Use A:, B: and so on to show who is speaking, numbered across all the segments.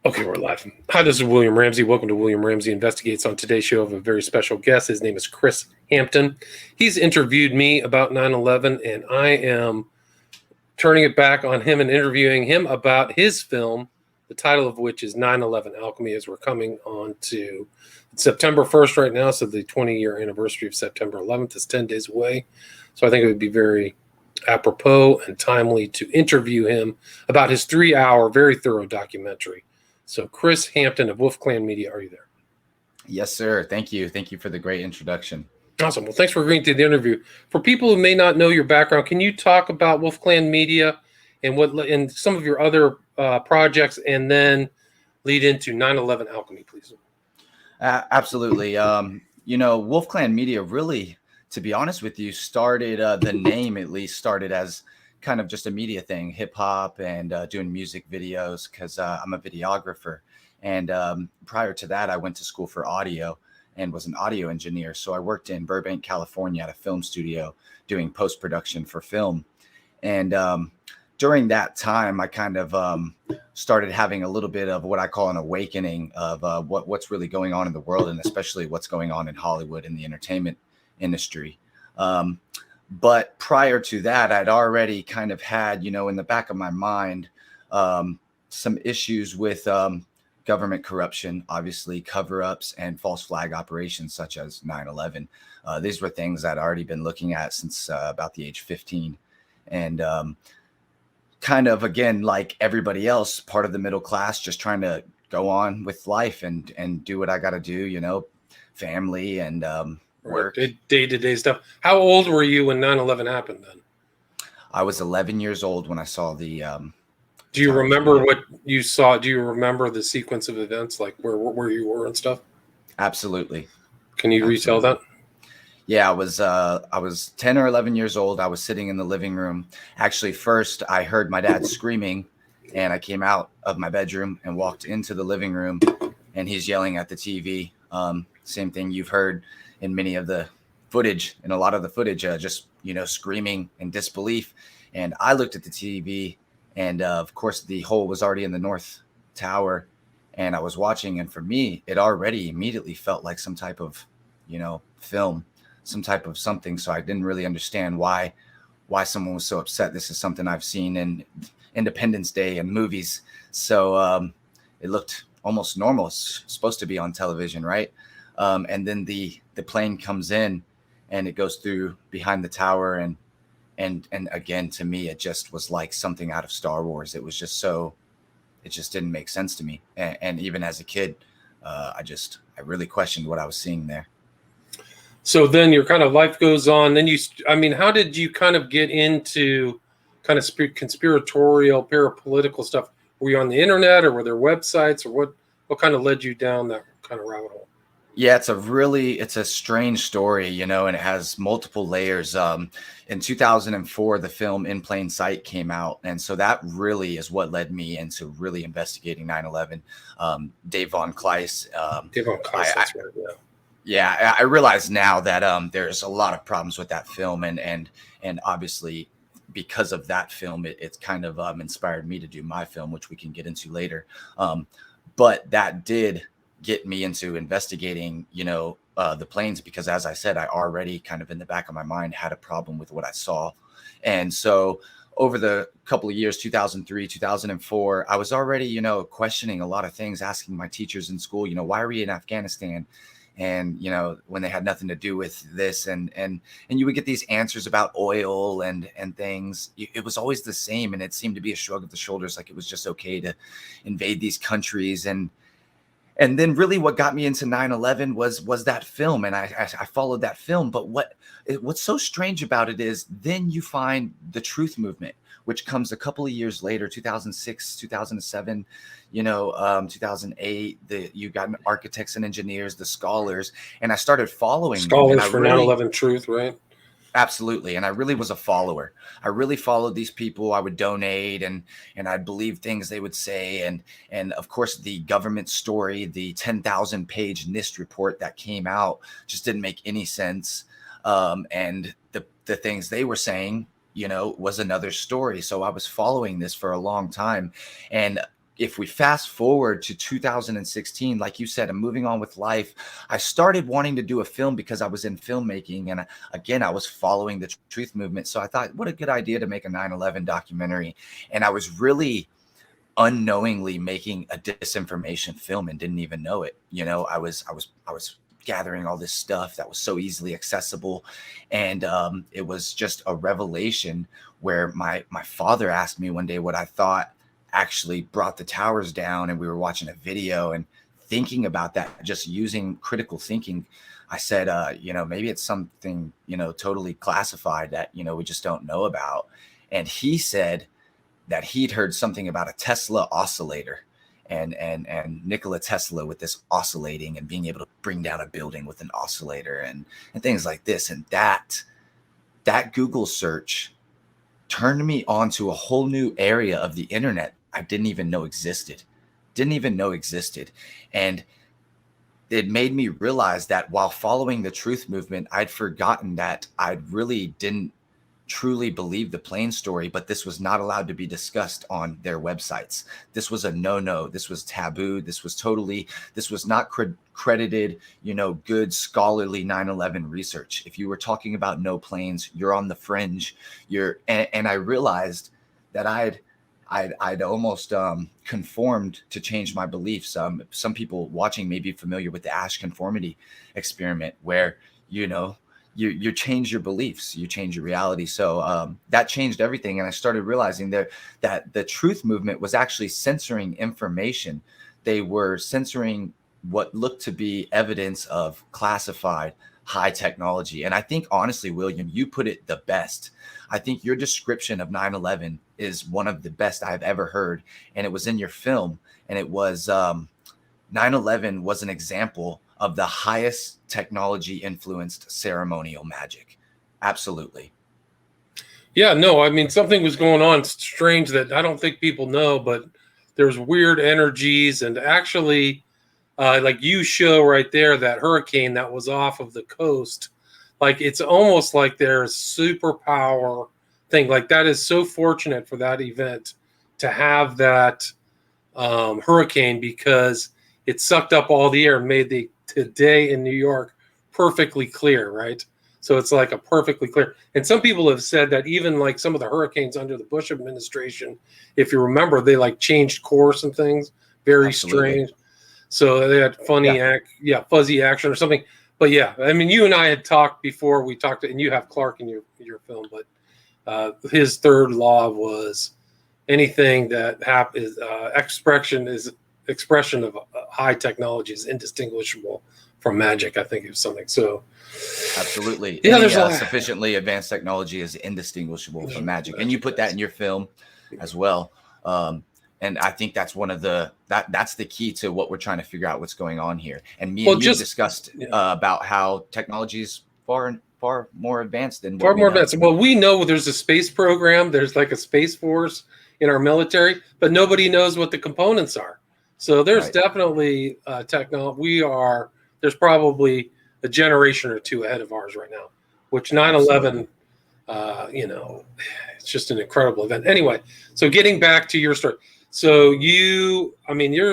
A: Okay, we're live. Hi, this is William Ramsey. Welcome to William Ramsey Investigates. On today's show, I have a very special guest. His name is Chris Hampton. He's interviewed me about 9/11, and I am turning it back on him and interviewing him about his film, the title of which is 9/11 Alchemy, as we're coming on to September 1st right now. So the 20-year anniversary of September 11th is 10 days away. So I think it would be very apropos and timely to interview him about his 3-hour, very thorough documentary. So Chris Hampton of WolfClanMedia, are you there?
B: Yes, sir. Thank you. Thank you for the great introduction.
A: Awesome. Well, thanks for agreeing to the interview. For people who may not know your background, can you talk about WolfClanMedia and some of your other projects, and then lead into 9/11 Alchemy, please?
B: Absolutely. WolfClanMedia really, to be honest with you, started the name at least started as kind of just a media thing, hip hop and doing music videos because I'm a videographer. And prior to that, I went to school for audio and was an audio engineer. So I worked in Burbank, California at a film studio doing post-production for film. And during that time, I kind of started having a little bit of what I call an awakening of what's really going on in the world, and especially what's going on in Hollywood in the entertainment industry. But prior to that, I'd already kind of had, in the back of my mind, some issues with government corruption, obviously cover-ups and false flag operations such as 9/11. These were things I'd already been looking at since about the age 15. And kind of, again, like everybody else, part of the middle class, just trying to go on with life and do what I got to do, family and work.
A: Day-to-day stuff. How old were you when 9/11 happened then?
B: I was 11 years old when I saw the...
A: do you remember what you saw? Do you remember the sequence of events, like where you were and stuff?
B: Absolutely.
A: Can you retell that?
B: Yeah, I was 10 or 11 years old. I was sitting in the living room. Actually, first I heard my dad screaming, and I came out of my bedroom and walked into the living room, and he's yelling at the TV. Same thing you've heard in many of the footage, and a lot of the footage, just, screaming in disbelief. And I looked at the TV, and of course the hole was already in the North Tower, and I was watching. And for me, it already immediately felt like some type of, film, some type of something. So I didn't really understand why someone was so upset. This is something I've seen in Independence Day and movies. So it looked almost normal. It's supposed to be on television, right? And then the plane comes in and it goes through behind the tower. And again, to me, it just was like something out of Star Wars. It was just it just didn't make sense to me. And even as a kid, I really questioned what I was seeing there.
A: So then your kind of life goes on. Then how did you kind of get into kind of conspiratorial, parapolitical stuff? Were you on the internet, or were there websites, or what kind of led you down that kind of rabbit hole?
B: Yeah, it's a strange story, and it has multiple layers. In 2004, the film In Plain Sight came out. And so that really is what led me into really investigating 9/11. Dave Von Kleist.
A: That's right, yeah.
B: Yeah, I realize now that there's a lot of problems with that film, and obviously because of that film, it's kind of inspired me to do my film, which we can get into later. But that did get me into investigating, the planes, because as I said, I already kind of in the back of my mind had a problem with what I saw. And so over the couple of years, 2003, 2004, I was already, questioning a lot of things, asking my teachers in school, why are we in Afghanistan? And, when they had nothing to do with this, and you would get these answers about oil and things. It was always the same. And it seemed to be a shrug of the shoulders, like it was just okay to invade these countries. And then really what got me into 9/11 was that film. And I followed that film. But what's so strange about it is then you find the truth movement, which comes a couple of years later, 2006, 2007, 2008. You got architects and engineers, the scholars. And I started following
A: scholars for 9/11 truth, right?
B: Absolutely. And I really was a follower. I really followed these people. I would donate and I'd believe things they would say. And of course, the government story, the 10,000 page NIST report that came out just didn't make any sense. And the things they were saying, was another story. So I was following this for a long time. And if we fast forward to 2016, like you said, I'm moving on with life. I started wanting to do a film because I was in filmmaking. And again, I was following the truth movement. So I thought, what a good idea to make a 9/11 documentary. And I was really unknowingly making a disinformation film and didn't even know it. I was gathering all this stuff that was so easily accessible. And it was just a revelation where my father asked me one day what I thought actually brought the towers down, and we were watching a video and thinking about that, just using critical thinking. I said, maybe it's something, totally classified that, we just don't know about. And he said that he'd heard something about a Tesla oscillator and Nikola Tesla with this oscillating and being able to bring down a building with an oscillator and things like this. And that Google search turned me on to a whole new area of the internet I didn't even know existed. And it made me realize that while following the truth movement, I'd forgotten that I really didn't truly believe the plane story, but this was not allowed to be discussed on their websites. This was a no-no. This was taboo. This was not credited, good scholarly 9/11 research. If you were talking about no planes, you're on the fringe. And I realized that I'd almost conformed to change my beliefs. Some people watching may be familiar with the Ash conformity experiment, where you change your beliefs, you change your reality. So that changed everything, and I started realizing that the truth movement was actually censoring information. They were censoring what looked to be evidence of classified high technology. And I think, honestly, William, you put it the best. I think your description of 9/11 is one of the best I've ever heard. And it was in your film. And it was 9/11 was an example of the highest technology influenced ceremonial magic. Absolutely.
A: Yeah, no, I mean, something was going on strange that I don't think people know, but there's weird energies. And actually, like you show right there, that hurricane that was off of the coast, like it's almost like there's superpower thing. Like that is so fortunate for that event to have that hurricane, because it sucked up all the air and made the day in New York perfectly clear, right? So it's like a perfectly clear. And some people have said that even like some of the hurricanes under the Bush administration, if you remember, they like changed course and things. Very
B: Absolutely.
A: strange. So they had fuzzy action or something. But yeah, I mean, you and I had talked before. We talked, and you have Clark in your film, but his third law was anything that is expression of high technology is indistinguishable from magic. I think it was something. So
B: absolutely.
A: Yeah,
B: Any
A: there's
B: sufficiently advanced technology is indistinguishable from magic. And you put that in your film as well. And I think that's that's the key to what we're trying to figure out what's going on here. And me and you discussed about how technology is far more advanced than
A: far more advanced. Well, we know there's a space program. There's like a space force in our military, but nobody knows what the components are. So there's definitely technology. There's probably a generation or two ahead of ours right now, which 9/11, it's just an incredible event. Anyway, so getting back to your story. So your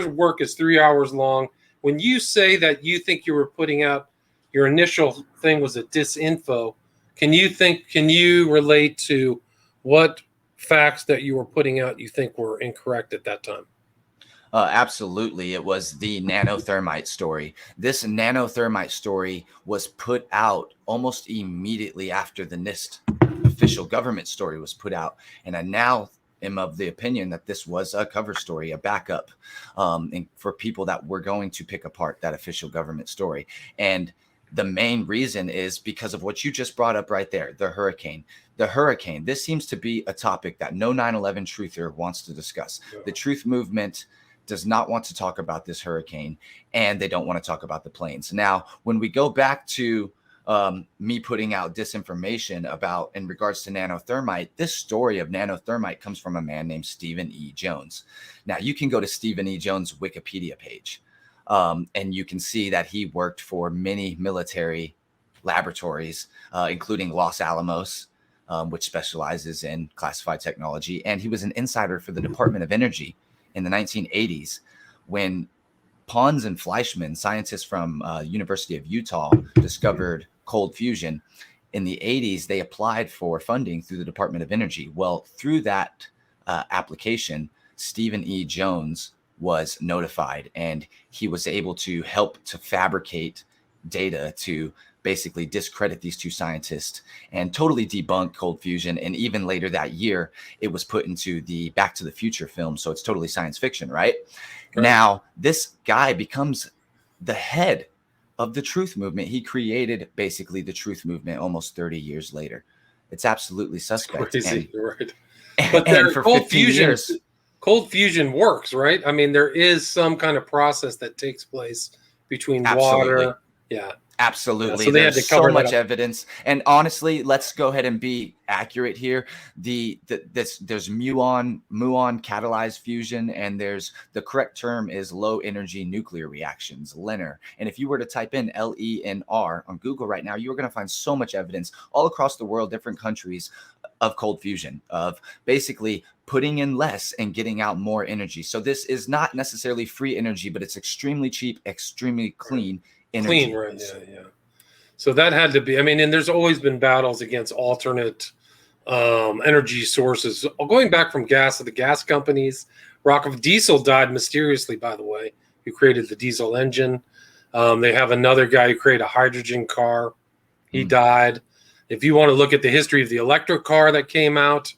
A: work is 3 hours long. When you say that you think you were putting out, your initial thing was a disinfo, can you relate to what facts that you were putting out you think were incorrect at that time?
B: Absolutely. It was the nanothermite story. This nanothermite story was put out almost immediately after the NIST official government story was put out. And I now am of the opinion that this was a cover story, a backup, and for people that were going to pick apart that official government story. And the main reason is because of what you just brought up right there, the hurricane. The hurricane, this seems to be a topic that no 9/11 truther wants to discuss. Yeah. The truth movement does not want to talk about this hurricane, and they don't want to talk about the planes. Now, when we go back to me putting out disinformation about in regards to nanothermite, this story of nanothermite comes from a man named Stephen E. Jones. Now, you can go to Stephen E. Jones' Wikipedia page, and you can see that he worked for many military laboratories, including Los Alamos, which specializes in classified technology. And he was an insider for the Department of Energy in the 1980s when Pons and Fleischmann, scientists from University of Utah, discovered cold fusion. In the 80s, they applied for funding through the Department of Energy. Well, through that application, Stephen E. Jones was notified, and he was able to help to fabricate data to basically discredit these two scientists and totally debunk cold fusion. And even later that year, it was put into the Back to the Future film. So it's totally science fiction, right? Now, this guy becomes the head of the truth movement. He created basically the truth movement almost 30 years later. It's absolutely suspect.
A: It's crazy, right?
B: But
A: and
B: for
A: cold
B: 15
A: fusion,
B: years,
A: cold fusion works, right? I mean, there is some kind of process that takes place between water. Yeah.
B: Absolutely.
A: So they had to
B: There's
A: cover
B: so much
A: up.
B: evidence. And honestly, let's go ahead and be accurate here. There's muon catalyzed fusion, and there's the correct term is low energy nuclear reactions, LENR. And if you were to type in LENR on Google right now, you're going to find so much evidence all across the world, different countries, of cold fusion, of basically putting in less and getting out more energy. So this is not necessarily free energy, but it's extremely cheap, extremely clean energy.
A: Clean, right? Yeah. So that had to be. I mean, and there's always been battles against alternate energy sources, going back from gas to the gas companies. Rockefeller Diesel died mysteriously, by the way, who created the diesel engine. They have another guy who created a hydrogen car. He died. If you want to look at the history of the electric car that came out,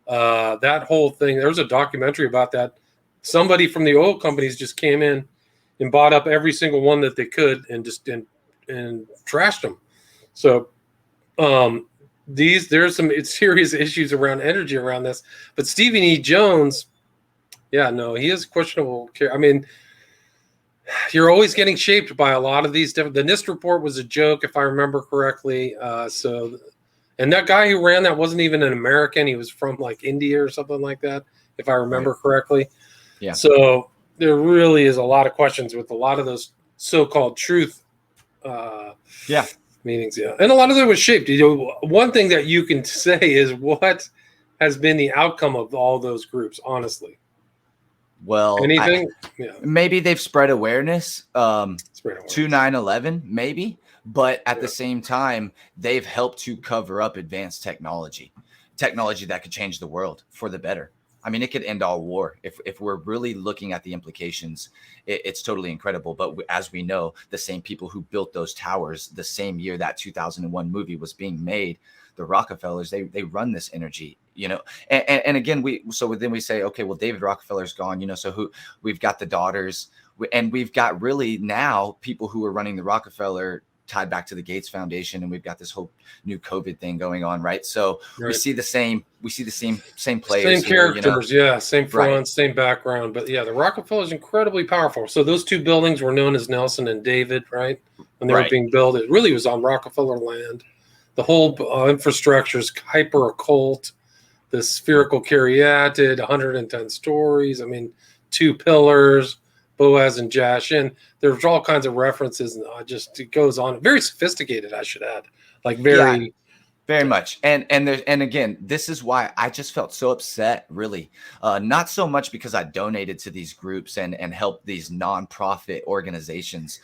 A: that whole thing, there was a documentary about that. Somebody from the oil companies just came in and bought up every single one that they could and just and trashed them. So there's some serious issues around energy around this. But Stephen E. Jones, he is questionable. I mean, you're always getting shaped by a lot of these different. The NIST report was a joke, if I remember correctly. And that guy who ran that wasn't even an American. He was from like India or something like that, if I remember correctly.
B: Yeah.
A: So there really is a lot of questions with a lot of those so-called truth meetings. Yeah. And a lot of it was shaped. One thing that you can say is what has been the outcome of all those groups, honestly.
B: Well,
A: anything?
B: Maybe they've spread awareness to 9/11, maybe. But at the same time, they've helped to cover up advanced technology that could change the world for the better. I mean, it could end all war. If we're really looking at the implications, it's totally incredible. But as we know, the same people who built those towers the same year that 2001 movie was being made, the Rockefellers, they run this energy, and again, we say, okay, well, David Rockefeller's gone, so we've got the daughters, and we've got really now people who are running the Rockefeller tied back to the Gates Foundation, and we've got this whole new COVID thing going on, right? So we see the same players,
A: same characters, same front, same background. But the Rockefeller is incredibly powerful. So those two buildings were known as Nelson and David, right? When they were being built, it really was on Rockefeller land. The whole infrastructure is hyper occult. The spherical caryatid, 110 stories. I mean, 2 pillars, Boaz and Jashin. There's all kinds of references, and it goes on. Very sophisticated, I should add. Like very
B: much. And again, this is why I just felt so upset, really. Not so much because I donated to these groups and helped these nonprofit organizations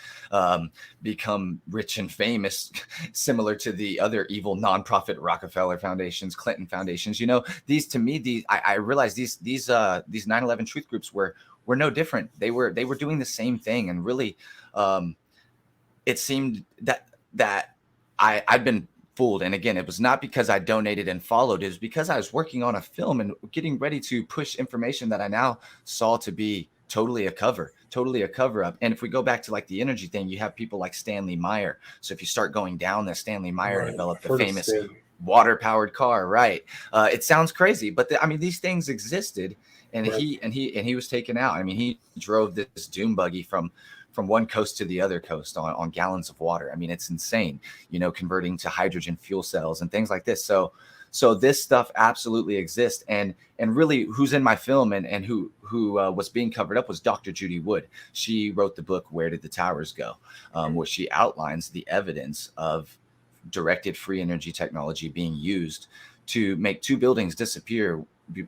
B: become rich and famous, similar to the other evil nonprofit Rockefeller foundations, Clinton foundations. I realized these 9/11 truth groups were no different. They were doing the same thing, and really, it seemed that I'd been fooled. And again, it was not because I donated and followed. It was because I was working on a film and getting ready to push information that I now saw to be totally a cover up. And if we go back to like the energy thing, you have people like Stanley Meyer. So if you start going down there, Stanley Meyer developed the famous water-powered car, right? It sounds crazy, but these things existed, and he was taken out. I mean, he drove this dune buggy from one coast to the other coast on gallons of water. I mean, it's insane, converting to hydrogen fuel cells and things like this. So this stuff absolutely exists. And really, who's in my film and who was being covered up was Dr. Judy Wood. She wrote the book, Where Did the Towers Go? Where she outlines the evidence of directed free energy technology being used to make 2 buildings disappear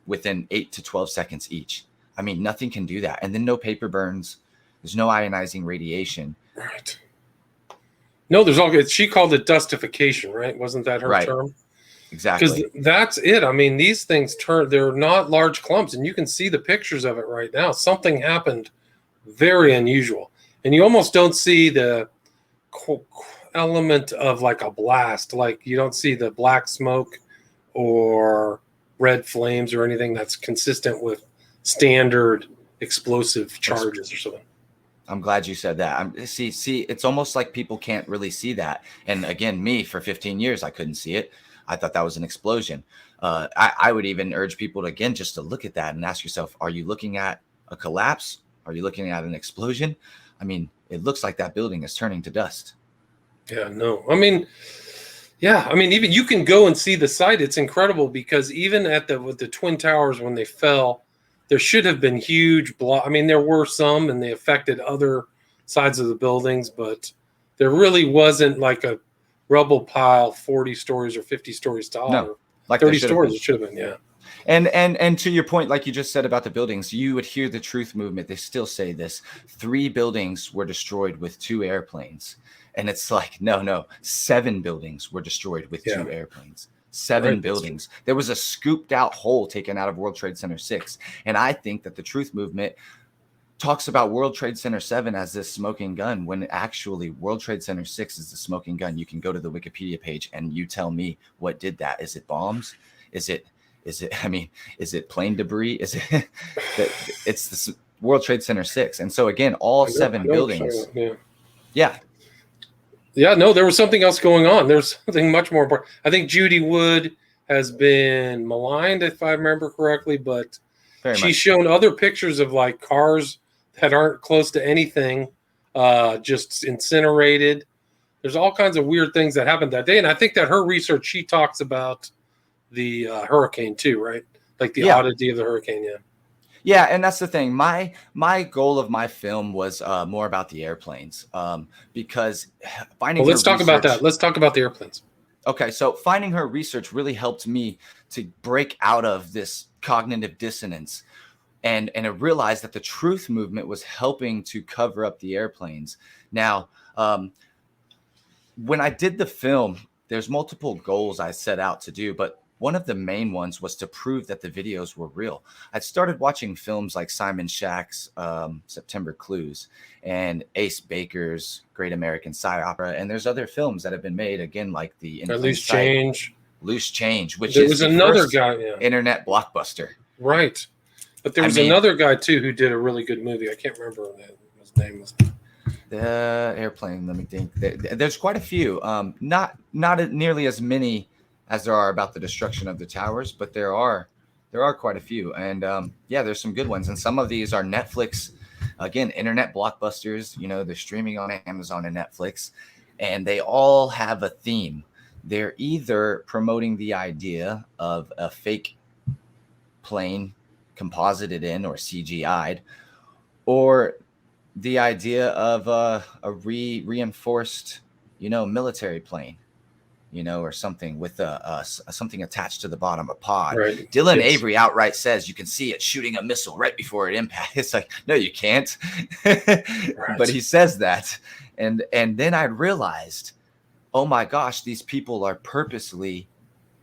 B: within 8 to 12 seconds each. I mean, nothing can do that. And then no paper burns. There's no ionizing radiation.
A: Right. No, there's all good. She called it dustification, right? Wasn't that her
B: Right.
A: term?
B: Exactly.
A: Because that's it. I mean, these things they're not large clumps, and you can see the pictures of it right now. Something happened very unusual. And you almost don't see the element of like a blast. Like you don't see the black smoke or red flames or anything that's consistent with standard explosive charges or something.
B: I'm glad you said that. See, it's almost like people can't really see that. And again, me for 15 years, I couldn't see it. I thought that was an explosion. I would even urge people to, again, just to look at that and ask yourself, are you looking at a collapse? Are you looking at an explosion? I mean, it looks like that building is turning to dust.
A: Yeah, no. I mean, even you can go and see the site. It's incredible because even with the Twin Towers, when they fell, there should have been huge I mean, there were some and they affected other sides of the buildings, but there really wasn't like a rubble pile 40 stories or 50 stories tall.
B: No, like
A: 30 stories it should have been, yeah.
B: And to your point, like you just said about the buildings, you would hear the Truth Movement. They still say this. 3 buildings were destroyed with 2 airplanes. And it's like, no, 7 buildings were destroyed with 2 airplanes. 7 buildings. There was a scooped out hole taken out of World Trade Center 6. And I think that the Truth Movement talks about World Trade Center 7 as this smoking gun, when actually World Trade Center 6 is the smoking gun. You can go to the Wikipedia page and you tell me what did that. Is it bombs? Is it plane debris? Is it it's the World Trade Center 6. And so again, all 7 buildings.
A: Yeah, no, there was something else going on. There's something much more important. I think Judy Wood has been maligned, if I remember correctly, but she's shown other pictures of like cars that aren't close to anything, just incinerated. There's all kinds of weird things that happened that day. And I think that her research, she talks about the hurricane too, right? Like the oddity of the hurricane,
B: Yeah, and that's the thing. My goal of my film was more about the airplanes, because finding.
A: Well, let's talk about that. Let's talk about the airplanes.
B: Okay, so finding her research really helped me to break out of this cognitive dissonance, and I realized that the Truth Movement was helping to cover up the airplanes. Now, when I did the film, there's multiple goals I set out to do, but one of the main ones was to prove that the videos were real. I started watching films like Simon Shack's September Clues and Ace Baker's Great American Psy Opera. And there's other films that have been made, again, like the
A: Loose Change,
B: which
A: there
B: is
A: was
B: the
A: another
B: first
A: guy,
B: internet blockbuster.
A: Right. But there was another guy, too, who did a really good movie. I can't remember what his name was.
B: The airplane, let me think. There's quite a few. Not nearly as many as there are about the destruction of the towers, but there are quite a few. And there's some good ones. And some of these are Netflix, again, internet blockbusters. You know, they're streaming on Amazon and Netflix, and they all have a theme. They're either promoting the idea of a fake plane composited in or CGI'd, or the idea of a reinforced, military plane, or something with something attached to the bottom, a pod.
A: Right.
B: Dylan Avery outright says you can see it shooting a missile right before it impacts. It's like, no, you can't.
A: Right.
B: But he says that. And then I realized, oh my gosh, these people are purposely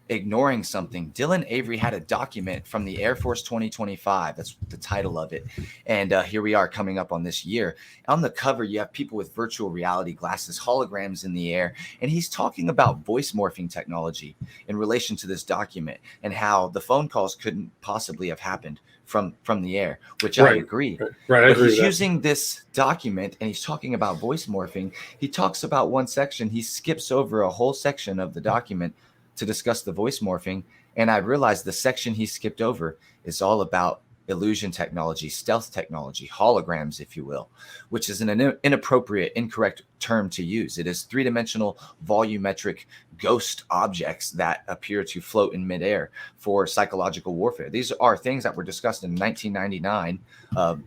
B: ignoring something. Dylan Avery had a document from the Air Force 2025. That's the title of it. And here we are coming up on this year. On the cover, you have people with virtual reality glasses, holograms in the air. And he's talking about voice morphing technology in relation to this document and how the phone calls couldn't possibly have happened from the air, which I agree.
A: Right.
B: But he's using this document and he's talking about voice morphing. He talks about one section. He skips over a whole section of the document to discuss the voice morphing. And I realized the section he skipped over is all about illusion technology, stealth technology, holograms, if you will, which is an inappropriate, incorrect term to use. It is 3-dimensional volumetric ghost objects that appear to float in midair for psychological warfare. These are things that were discussed in 1999.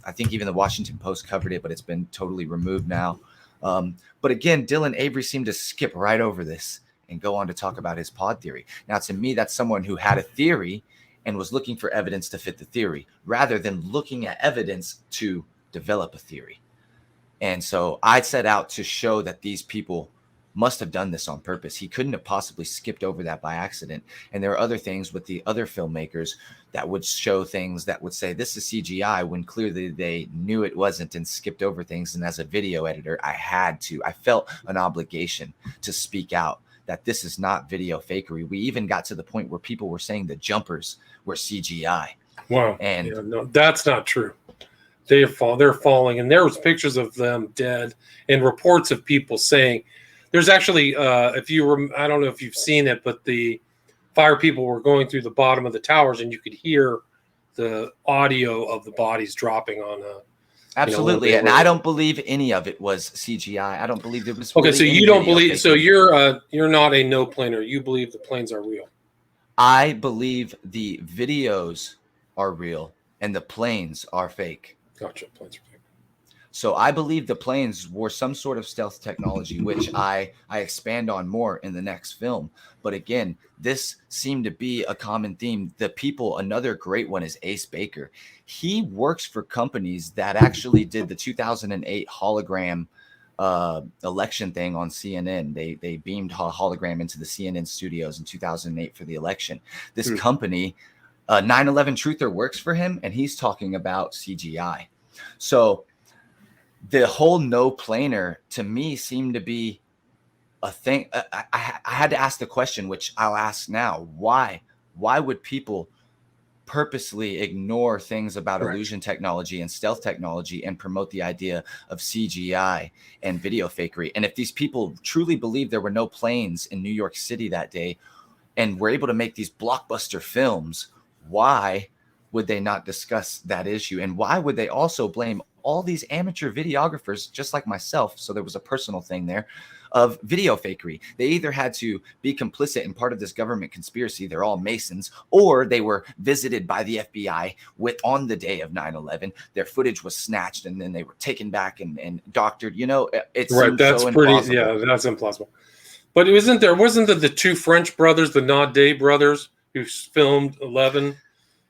B: I think even the Washington Post covered it, but it's been totally removed now. But again, Dylan Avery seemed to skip right over this and go on to talk about his pod theory. Now, to me, that's someone who had a theory and was looking for evidence to fit the theory rather than looking at evidence to develop a theory. And so I set out to show that these people must have done this on purpose. He couldn't have possibly skipped over that by accident. And there are other things with the other filmmakers that would show things that would say this is CGI when clearly they knew it wasn't and skipped over things. And as a video editor, I felt an obligation to speak out that this is not video fakery. We even got to the point where people were saying the jumpers were CGI.
A: Wow.
B: And
A: yeah, no, that's not true. They're falling, and there was pictures of them dead and reports of people saying there's actually I don't know if you've seen it, but the fire people were going through the bottom of the towers and you could hear the audio of the bodies dropping on
B: absolutely. And I don't believe any of it was CGI. I don't believe there was
A: okay, so you don't believe so you're not a no planer. You believe the planes are real.
B: I believe the videos are real and the planes are fake.
A: Gotcha. Planes are fake.
B: So I believe the planes were some sort of stealth technology, which I expand on more in the next film. But again, this seemed to be a common theme. The people, another great one is Ace Baker. He works for companies that actually did the 2008 hologram election thing on CNN. They beamed hologram into the CNN studios in 2008 for the election. This company, 9/11 Truther, works for him, and he's talking about CGI. So the whole no planer to me seemed to be a thing. I had to ask the question, which I'll ask now. Why would people purposely ignore things about illusion technology and stealth technology and promote the idea of CGI and video fakery? And if these people truly believe there were no planes in New York City that day and were able to make these blockbuster films, why would they not discuss that issue? And why would they also blame all these amateur videographers, just like myself? So there was a personal thing there of video fakery. They either had to be complicit in part of this government conspiracy, they're all Masons, or they were visited by the FBI on the day of 9/11. Their footage was snatched and then they were taken back and doctored. You know, it's
A: right. That's so pretty. Impossible. Yeah, that's implausible. But wasn't there the two French brothers, the Naudet brothers, who filmed 11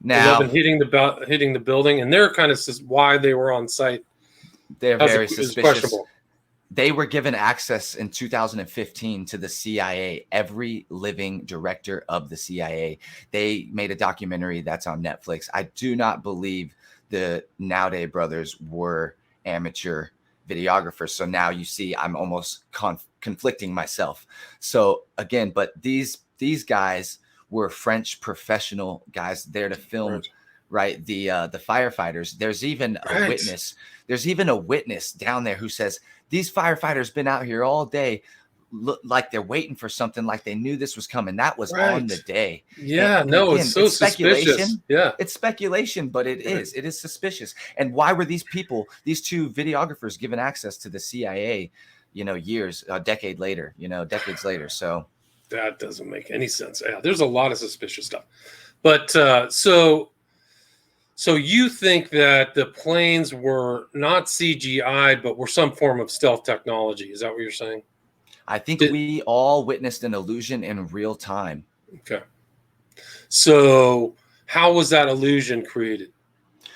A: hitting the building, and they're kind of why they were on site.
B: They're very suspicious. They were given access in 2015 to the CIA, every living director of the CIA. They made a documentary that's on Netflix. I do not believe the Naudet brothers were amateur videographers. So now you see I'm almost conflicting myself. So again, but these guys were French professional guys there to film, right? The firefighters. There's even a witness. There's even a witness down there who says these firefighters been out here all day, like they're waiting for something, like they knew this was coming. That was on the day.
A: Yeah, and again, it's so suspicious. Yeah,
B: it's speculation, but it is suspicious. And why were these people, these two videographers, given access to the CIA? Decades later. So.
A: That doesn't make any sense. Yeah, there's a lot of suspicious stuff. But so you think that the planes were not CGI, but were some form of stealth technology. Is that what you're saying?
B: I think we all witnessed an illusion in real time.
A: Okay. So how was that illusion created?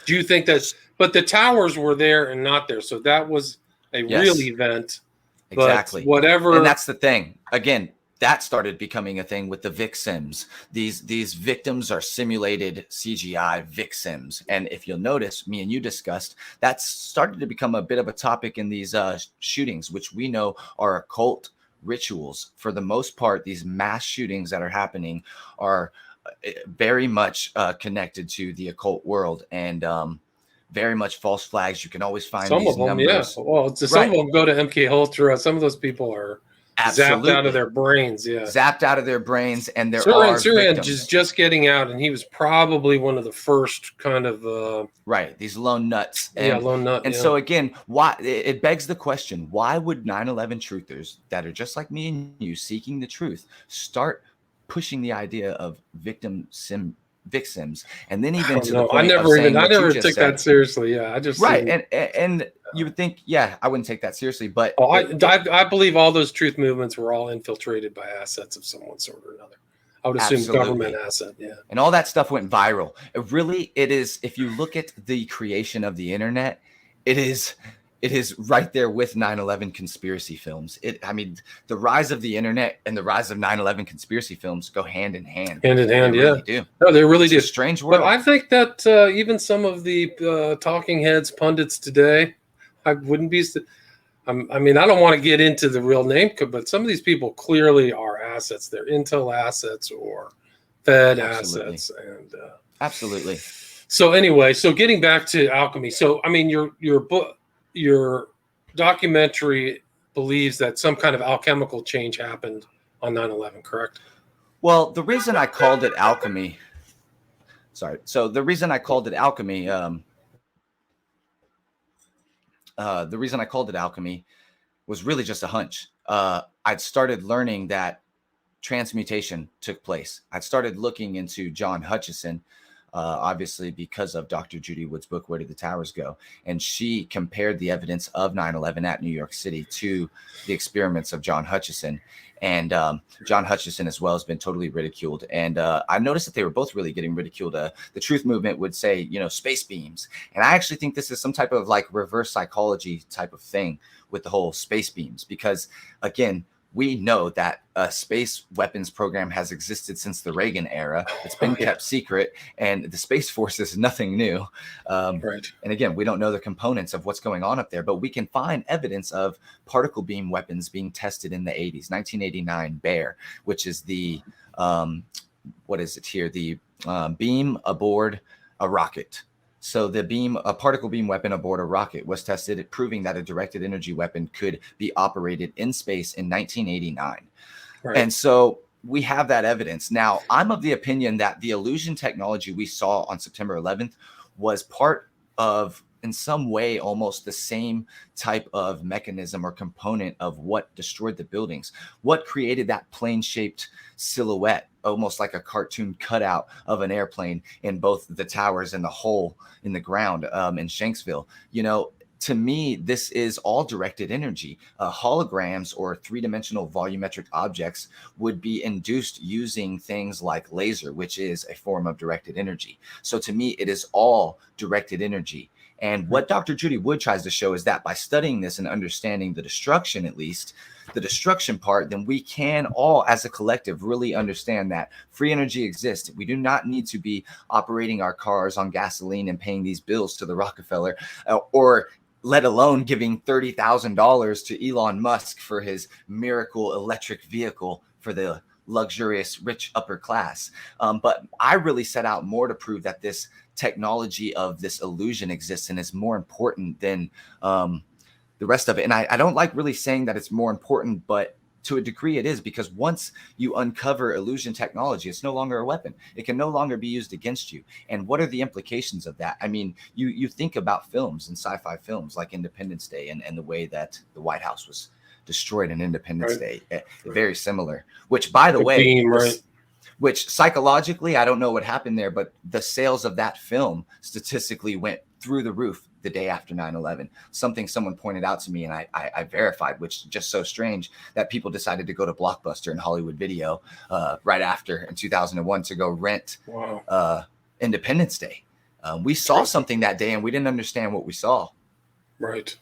A: Do you think but the towers were there and not there. So that was a real event.
B: Exactly.
A: Whatever.
B: And that's the thing. Again, that started becoming a thing with the vicsims. These victims are simulated CGI vicsims. And if you'll notice, me and you discussed, that's started to become a bit of a topic in these shootings, which we know are occult rituals. For the most part, these mass shootings that are happening are very much connected to the occult world and very much false flags. You can always find
A: some
B: these
A: of them,
B: numbers.
A: Yeah. Well, some of them go to MK Ultra. Some of those people are zapped out of their brains. Yeah,
B: zapped out of their brains, and
A: Sirhan is just getting out, and he was probably one of the first kind of
B: these lone nuts.
A: Lone nut.
B: And so again, why it begs the question: why would 9/11 truthers that are just like me and you, seeking the truth, start pushing the idea of vicsims, and then even to the point
A: I never took that seriously. Yeah, I just
B: and you would think, I wouldn't take that seriously, but
A: I believe all those truth movements were all infiltrated by assets of some sort or another. I would assume
B: Absolutely.
A: government asset. Yeah.
B: And all that stuff went viral. It is, if you look at the creation of the internet, it is right there with 9/11 conspiracy films. I mean, the rise of the internet and the rise of 9/11 conspiracy films go hand in hand.
A: Hand in hand,
B: they
A: yeah.
B: Really do.
A: No, they really do.
B: It's a strange world.
A: But I think that even some of the talking heads, pundits today, I wouldn't be. I mean, I don't want to get into the real name, but some of these people clearly are assets. They're Intel assets or Fed
B: Absolutely.
A: assets, and
B: Absolutely.
A: So anyway, so getting back to Alchemy. So I mean, your book, your documentary believes that some kind of alchemical change happened on 9/11, correct?
B: Well, the reason I called it Alchemy. Sorry. So the reason I called it Alchemy. The reason I called it Alchemy was really just a hunch. I'd started learning that transmutation took place. I'd started looking into John Hutchison, obviously because of Dr. Judy Wood's book, Where Did the Towers Go? And she compared the evidence of 9/11 at New York City to the experiments of John Hutchison. And John Hutchison as well has been totally ridiculed. And I noticed that they were both really getting ridiculed. The truth movement would say, space beams. And I actually think this is some type of like reverse psychology type of thing with the whole space beams, because again, we know that a space weapons program has existed since the Reagan era. It's been kept secret, and the Space Force is nothing new.
A: Right.
B: And again, we don't know the components of what's going on up there, but we can find evidence of particle beam weapons being tested in the 80s. 1989 Bear, which is the, what is it here? The beam aboard a rocket. So a particle beam weapon aboard a rocket was tested, proving that a directed energy weapon could be operated in space in 1989. Right. And so we have that evidence. Now, I'm of the opinion that the illusion technology we saw on September 11th was part of, in some way, almost the same type of mechanism or component of what destroyed the buildings. What created that plane-shaped silhouette, almost like a cartoon cutout of an airplane in both the towers and the hole in the ground in Shanksville. To me, this is all directed energy. Holograms or three-dimensional volumetric objects would be induced using things like laser, which is a form of directed energy. So to me, it is all directed energy. And what Dr. Judy Wood tries to show is that by studying this and understanding the destruction, at least the destruction part, then we can all as a collective really understand that free energy exists. We do not need to be operating our cars on gasoline and paying these bills to the Rockefeller, or let alone giving $30,000 to Elon Musk for his miracle electric vehicle for the luxurious rich upper class. But I really set out more to prove that this technology of this illusion exists and is more important than the rest of it. And I don't like really saying that it's more important, but to a degree it is, because once you uncover illusion technology, it's no longer a weapon. It can no longer be used against you. And what are the implications of that? I mean, you think about films and sci-fi films like Independence Day and the way that the White House was destroyed in Independence Day. Very similar, which by the way, which psychologically, I don't know what happened there, but the sales of that film statistically went through the roof the day after 9/11. Something someone pointed out to me and I verified, which is just so strange that people decided to go to Blockbuster and Hollywood Video right after in 2001 to go rent Independence Day. We saw something that day and we didn't understand what we saw.
A: Right.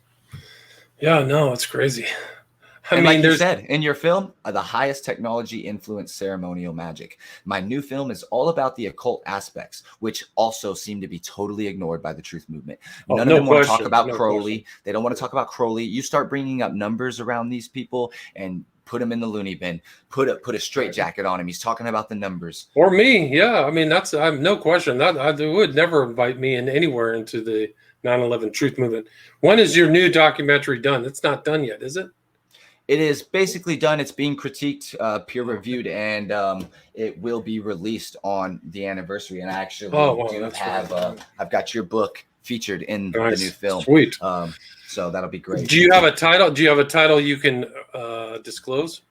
A: Yeah, no, it's crazy.
B: I mean, like you said, in your film, the highest technology influenced ceremonial magic. My new film is all about the occult aspects, which also seem to be totally ignored by the truth movement. None of them want to talk about Crowley. They don't want to talk about Crowley. You start bringing up numbers around these people and put them in the loony bin. Put a straitjacket on him. He's talking about the numbers.
A: Or me, yeah. I mean, I have no question. They would never invite me in anywhere into the 9/11 truth movement. When is your new documentary done? It's not done yet, is it?
B: It is basically done. It's being critiqued, peer reviewed, and it will be released on the anniversary. And I actually I've got your book featured in the new film.
A: Sweet.
B: So that'll be great.
A: Do you have a title? Do you have a title you can disclose?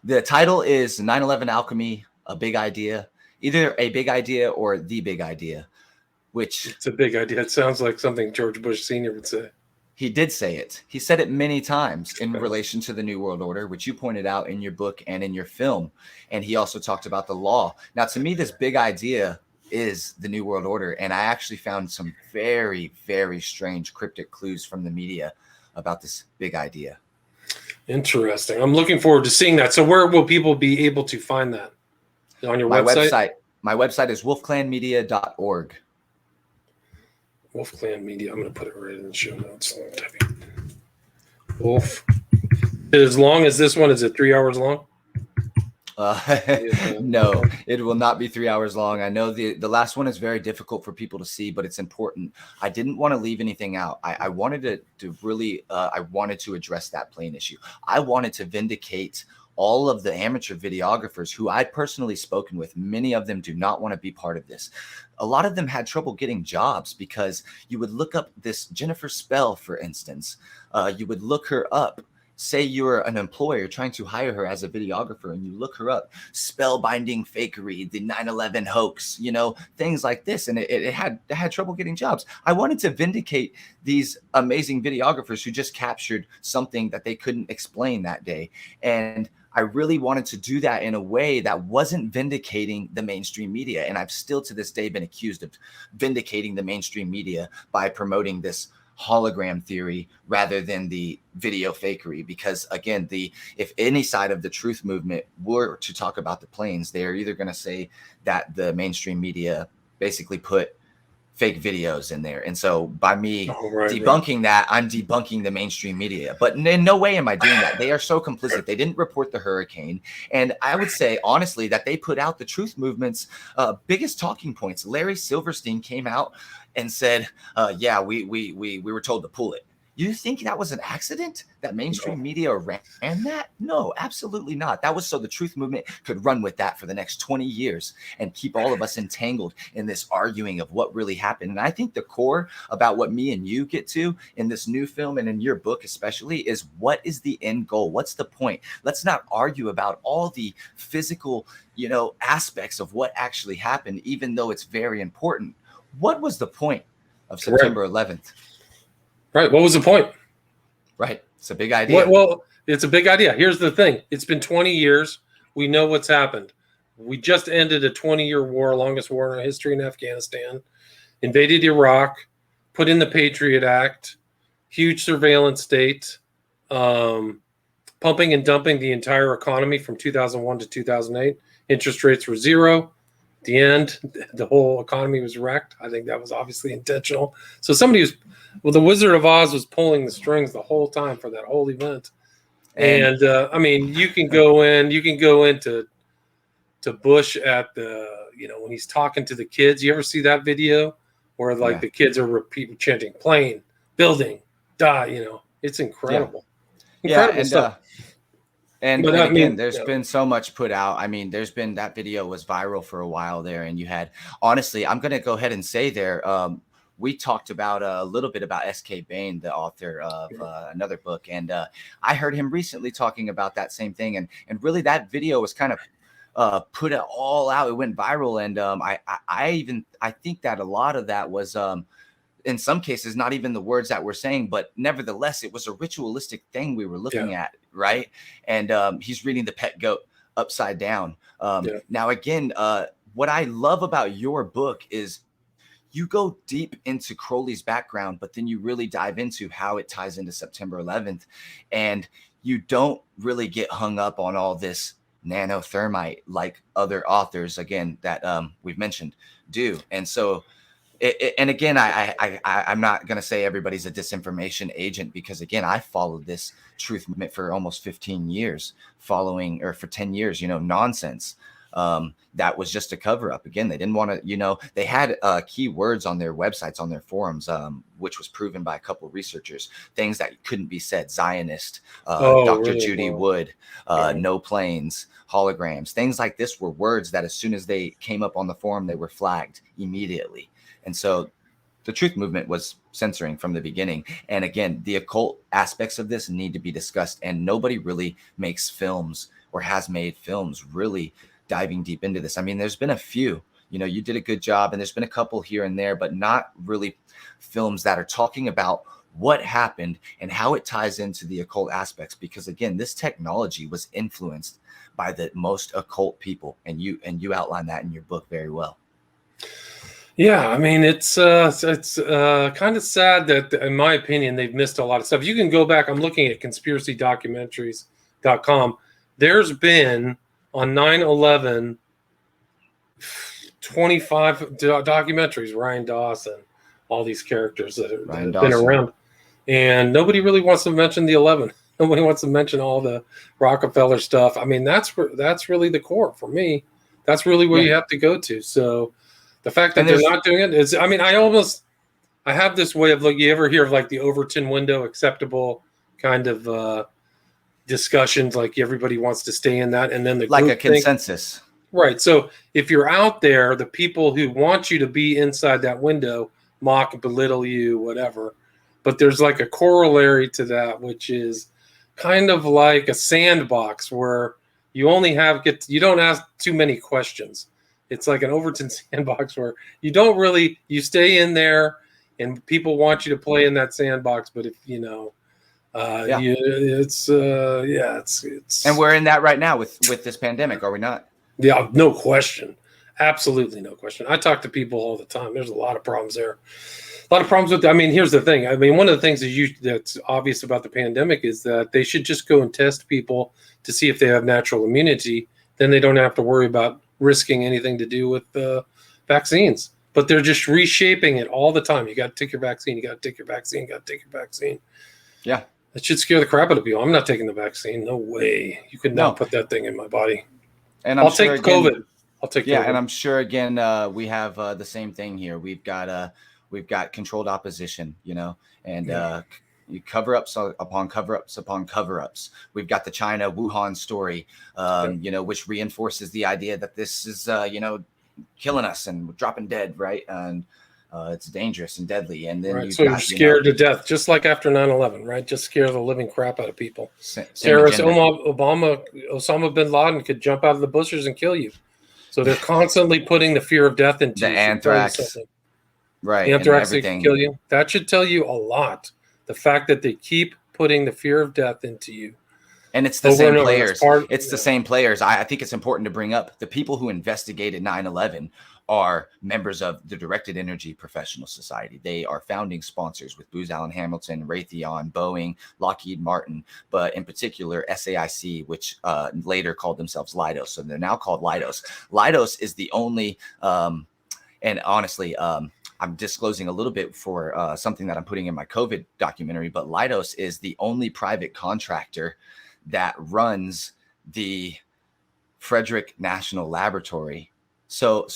B: The title is 9/11 Alchemy, A Big Idea. Either A Big Idea or The Big Idea. Which
A: it's a big idea. It sounds like something George Bush Sr. would say.
B: He did say it. He said it many times in
A: Okay.
B: relation to the New World Order, which you pointed out in your book and in your film. And he also talked about the law. Now, to me, this big idea is the New World Order. And I actually found some very, very strange cryptic clues from the media about this big idea.
A: Interesting. I'm looking forward to seeing that. So where will people be able to find that? On your website?
B: My website is wolfclanmedia.org.
A: WolfClan Media. I'm going to put it right in the show notes. Wolf. As long as this one, is it 3 hours long?
B: No, it will not be 3 hours long. I know the last one is very difficult for people to see, but it's important. I didn't want to leave anything out. I wanted to really, I wanted to address that plane issue. I wanted to vindicate all of the amateur videographers who I'd personally spoken with. Many of them do not want to be part of this. A lot of them had trouble getting jobs because you would look up this Jennifer Spell, for instance. You would look her up. Say you're an employer trying to hire her as a videographer, and you look her up, spellbinding fakery, the 9/11 hoax, things like this. And it had trouble getting jobs. I wanted to vindicate these amazing videographers who just captured something that they couldn't explain that day. And I really wanted to do that in a way that wasn't vindicating the mainstream media. And I've still to this day been accused of vindicating the mainstream media by promoting this hologram theory rather than the video fakery, because again, if any side of the truth movement were to talk about the planes, they're either going to say that the mainstream media basically put fake videos in there. And so by me debunking that, I'm debunking the mainstream media. But in no way am I doing that. They are so complicit. They didn't report the hurricane. And I would say, honestly, that they put out the truth movement's biggest talking points. Larry Silverstein came out and said, yeah, we were told to pull it. You think that was an accident that mainstream media ran that? No, absolutely not. That was so the truth movement could run with that for the next 20 years and keep all of us entangled in this arguing of what really happened. And I think the core about what me and you get to in this new film and in your book especially is, what is the end goal? What's the point? Let's not argue about all the physical, aspects of what actually happened, even though it's very important. What was the point of September 11th?
A: Right. What was the point?
B: Right. It's a big idea.
A: Well, it's a big idea. Here's the thing. It's been 20 years. We know what's happened. We just ended a 20-year war, longest war in our history in Afghanistan, invaded Iraq, put in the Patriot Act, huge surveillance state, pumping and dumping the entire economy from 2001 to 2008. Interest rates were zero. At the end, the whole economy was wrecked. I think that was obviously intentional. So the Wizard of Oz was pulling the strings the whole time for that whole event. And you can go into Bush at the, when he's talking to the kids. You ever see that video where the kids are chanting plane, building, die, it's incredible. Incredible stuff.
B: There's been so much put out. That video was viral for a while there, and you had, honestly, I'm going to go ahead and say there, we talked about a little bit about S.K. Bain, the author of another book, and I heard him recently talking about that same thing, and really that video was kind of put it all out. It went viral, and I think that a lot of that was in some cases not even the words that we're saying, but nevertheless it was a ritualistic thing we were looking at, right? And he's reading the pet goat upside down. Now again, what I love about your book is you go deep into Crowley's background, but then you really dive into how it ties into September 11th. And you don't really get hung up on all this nanothermite like other authors, again, that we've mentioned do. And so, and again, I'm not going to say everybody's a disinformation agent, because again, I followed this truth movement for almost 15 years, for 10 years, nonsense. That was just a cover up. Again, they didn't want to, they had key words on their websites, on their forums, which was proven by a couple of researchers, things that couldn't be said: Zionist, Dr. Really? Judy Wood, no planes, holograms, things like this were words that as soon as they came up on the forum, they were flagged immediately. And so the truth movement was censoring from the beginning. And again, the occult aspects of this need to be discussed. And nobody really makes films or has made films really diving deep into this. There's been a few, you did a good job, and there's been a couple here and there, but not really films that are talking about what happened and how it ties into the occult aspects. Because again, this technology was influenced by the most occult people, and you outline that in your book very well.
A: Yeah, I mean, it's kind of sad that, in my opinion, they've missed a lot of stuff. You can go back. I'm looking at conspiracydocumentaries.com. There's been on 9/11 25 documentaries. Ryan Dawson, all these characters that have been around, and nobody really wants to mention the 11. Nobody wants to mention all the Rockefeller stuff. I mean, that's really the core for me. That's really where you have to go to. So the fact that they're not doing it is, I mean, I have this way of, like, you ever hear of like the Overton window acceptable kind of discussions, like everybody wants to stay in that, and then the
B: like a consensus.
A: Right. So if you're out there, the people who want you to be inside that window mock, belittle you, whatever. But there's like a corollary to that, which is kind of like a sandbox where you don't ask too many questions. It's like an Overton sandbox where you stay in there and people want you to play in that sandbox. But if it's
B: and we're in that right now with this pandemic, are we not?
A: Yeah, no question. Absolutely no question. I talk to people all the time. There's a lot of problems there. A lot of problems with, I mean, here's the thing. I mean, one of the things that's obvious about the pandemic is that they should just go and test people to see if they have natural immunity. Then they don't have to worry about risking anything to do with vaccines. But they're just reshaping it all the time. You got to take your vaccine. You got to take your vaccine. You got to take your vaccine.
B: Yeah.
A: That should scare the crap out of people. I'm not taking the vaccine. No way. You could not put that thing in my body.
B: And
A: I'll take COVID.
B: Yeah, and I'm sure again we have the same thing here. We've got controlled opposition, and you cover-ups upon cover-ups upon cover-ups. We've got the China Wuhan story, which reinforces the idea that this is killing us and we're dropping dead, right? And it's dangerous and deadly. And then
A: you're scared to death, just like after 9/11, right? Just scare the living crap out of people. Terrorist Osama bin Laden could jump out of the bushes and kill you. So they're constantly putting the fear of death into
B: the anthrax. Right.
A: Anthrax can kill you. That should tell you a lot. The fact that they keep putting the fear of death into you.
B: And it's the same players. It's the same players. I think it's important to bring up the people who investigated 9/11 are members of the Directed Energy Professional Society. They are founding sponsors with Booz Allen Hamilton, Raytheon, Boeing, Lockheed Martin, but in particular SAIC, which later called themselves Leidos. So they're now called Leidos. Leidos is the only, and honestly, I'm disclosing a little bit for something that I'm putting in my COVID documentary, but Leidos is the only private contractor that runs the Frederick National Laboratory. So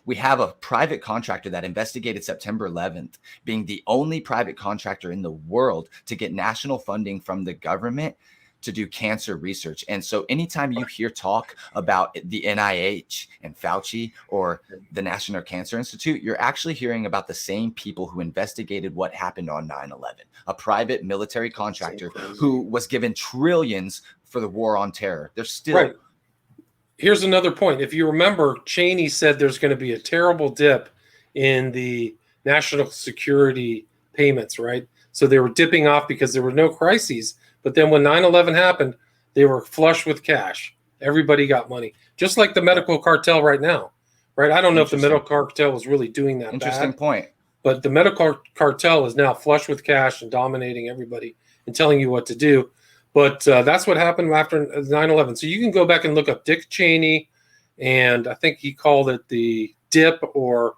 B: we have a private contractor that investigated September 11th, being the only private contractor in the world to get national funding from the government to do cancer research. And so anytime you hear talk about the NIH and Fauci or the National Cancer Institute, you're actually hearing about the same people who investigated what happened on 9/11, a private military contractor who was given trillions for the war on terror. They're still...
A: Right. Here's another point. If you remember, Cheney said there's going to be a terrible dip in the national security payments, right? So they were dipping off because there were no crises. But then when 9/11 happened, they were flush with cash. Everybody got money, just like the medical cartel right now, right? I don't know if the medical cartel was really doing that.
B: Interesting point.
A: But the medical cartel is now flush with cash and dominating everybody and telling you what to do. But that's what happened after 9/11. So you can go back and look up Dick Cheney, and I think he called it the dip or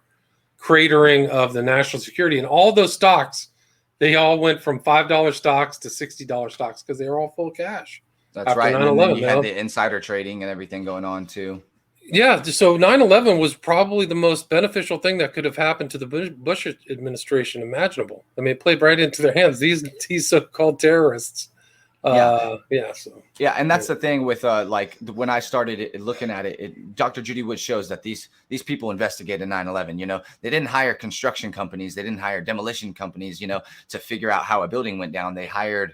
A: cratering of the national security. And all those stocks, they all went from $5 stocks to $60 stocks because they were all full cash.
B: That's right. And then you had the insider trading and everything going on too.
A: Yeah. So 9/11 was probably the most beneficial thing that could have happened to the Bush administration imaginable. I mean, it played right into their hands. These so-called terrorists.
B: And that's the thing with when I started looking at it, Dr. Judy Wood shows that these people investigated 9/11. They didn't hire construction companies, they didn't hire demolition companies, to figure out how a building went down. They hired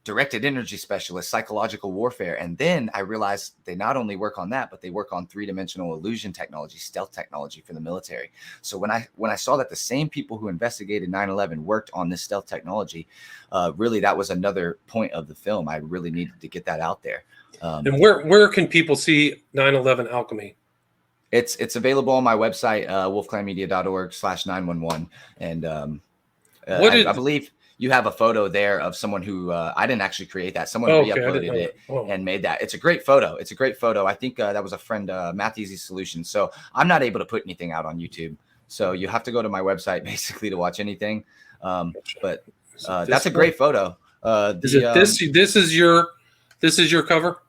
B: directed energy specialist, psychological warfare. And then I realized they not only work on that, but they work on three-dimensional illusion technology, stealth technology for the military. So when I saw that the same people who investigated 9/11 worked on this stealth technology, really that was another point of the film. I really needed to get that out there.
A: And where can people see 9/11 Alchemy?
B: It's available on my website, wolfclanmedia.org/911. And I believe you have a photo there of someone who I didn't actually create that. Someone re-uploaded it and made that. It's a great photo. It's a great photo. I think that was a friend, Math Easy Solutions. So I'm not able to put anything out on YouTube. So you have to go to my website basically to watch anything. But that's a great photo.
A: This is your cover?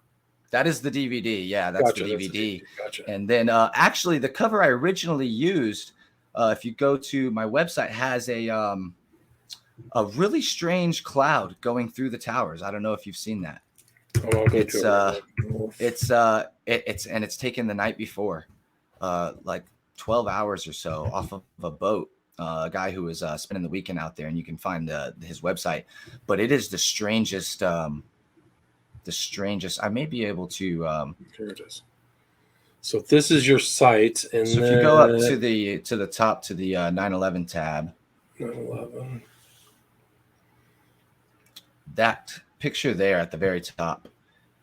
B: That is the DVD. Yeah, that's the DVD.
A: Gotcha.
B: And then actually the cover I originally used, if you go to my website, has a really strange cloud going through the towers. I don't know if you've seen that. It's taken the night before, like 12 hours or so off of a boat. A guy who was spending the weekend out there, and you can find his website. But it is the strangest. I may be able to.
A: Here it is. So this is your site, and
B: so if you go up to the top to the 9/11 tab.
A: 9/11.
B: That picture there at the very top.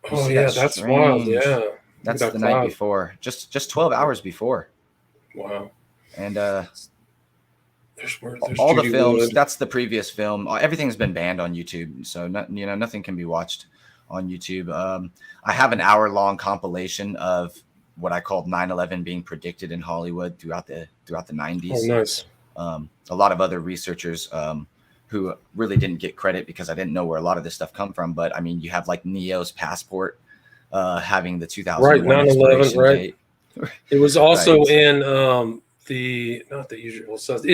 A: Oh yeah, that's wild. Yeah,
B: that's the night before, just 12 hours before.
A: Wow.
B: And
A: there's
B: all
A: Judy
B: the films.
A: Wood.
B: That's the previous film. Everything's been banned on YouTube, so nothing can be watched on YouTube. I have an hour-long compilation of what I called 9/11 being predicted in Hollywood throughout the 90s.
A: Oh, nice.
B: A lot of other researchers who really didn't get credit because I didn't know where a lot of this stuff come from. But I mean, you have like Neo's Passport having the 2001
A: right, 9/11, right?
B: date.
A: It was also
B: Right.
A: in the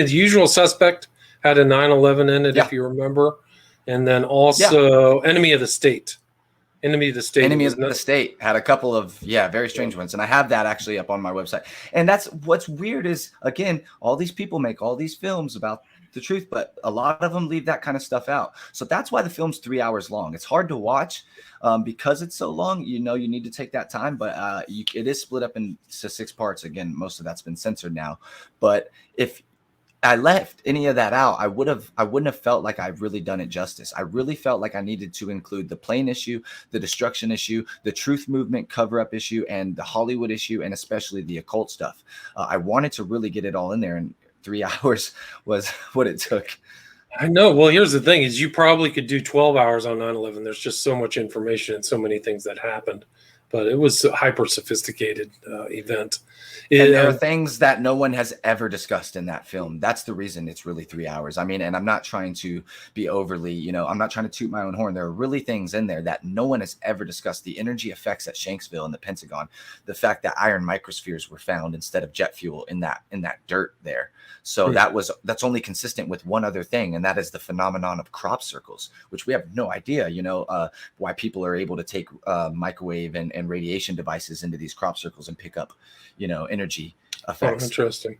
A: Usual Suspect had a 9/11 in it,
B: Yeah.
A: if you remember, and then also Enemy of the State. Enemy of the State
B: had a couple of very strange ones, and I have that actually up on my website. And that's what's weird is, again, all these people make all these films about the truth, but a lot of them leave that kind of stuff out. So that's why the film's 3 hours long. It's hard to watch because it's so long. You need to take that time, but it is split up into 6 parts. Again, most of that's been censored now, but if I left any of that out, I wouldn't have felt like I've really done it justice. I really felt like I needed to include the plane issue, the destruction issue, the truth movement cover-up issue, and the Hollywood issue, and especially the occult stuff. I wanted to really get it all in there, and 3 hours was what it took.
A: I know. Well, here's the thing: is you probably could do 12 hours on 9/11. There's just so much information and so many things that happened, but it was a hyper sophisticated event.
B: And there are things that no one has ever discussed in that film. That's the reason it's really 3 hours. I mean, and I'm not trying to be overly, I'm not trying to toot my own horn. There are really things in there that no one has ever discussed. The energy effects at Shanksville and the Pentagon, the fact that iron microspheres were found instead of jet fuel in that dirt there. So that's only consistent with one other thing, and that is the phenomenon of crop circles, which we have no idea, why people are able to take microwave and radiation devices into these crop circles and pick up, energy effects.
A: Oh, interesting.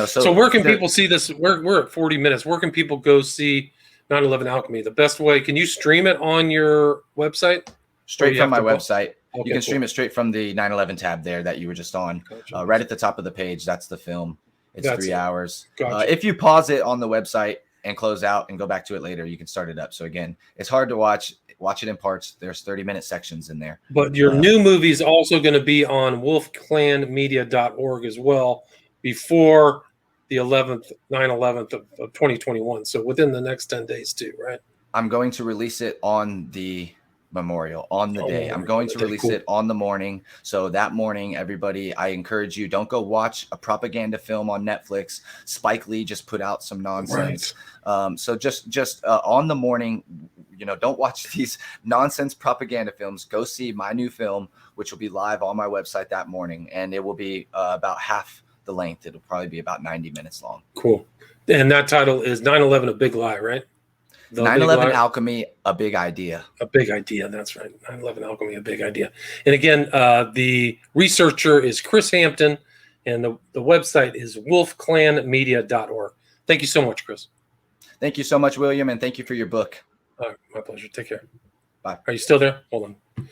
B: So
A: where can people see this? We're at 40 minutes. Where can people go see 9/11 Alchemy? The best way, can you stream it on your website?
B: Straight from my website. Okay, you can stream it straight from the 9/11 tab there that you were just on. Gotcha. Right at the top of the page, that's the film. It's 3 hours.
A: Gotcha.
B: If you pause it on the website and close out and go back to it later, you can start it up. So again, it's hard to watch. Watch it in parts. There's 30-minute sections in there.
A: But your new movie is also going to be on wolfclanmedia.org as well before the 9/11 of 2021. So within the next 10 days too, right?
B: I'm going to release it on the memorial, on the day. I'm going to release it on the morning. So that morning, everybody, I encourage you, don't go watch a propaganda film on Netflix. Spike Lee just put out some nonsense. Right. So just on the morning, don't watch these nonsense propaganda films. Go see my new film, which will be live on my website that morning. And it will be about half the length. It'll probably be about 90 minutes long.
A: Cool. And that title is 9/11, A Big Lie, right?
B: 9/11 Alchemy, A Big Idea.
A: A Big Idea. That's right. 9/11 Alchemy, A Big Idea. And again, the researcher is Chris Hampton, and the website is wolfclanmedia.org. Thank you so much, Chris.
B: Thank you so much, William, and thank you for your book.
A: My pleasure. Take care.
B: Bye.
A: Are you still there? Hold on.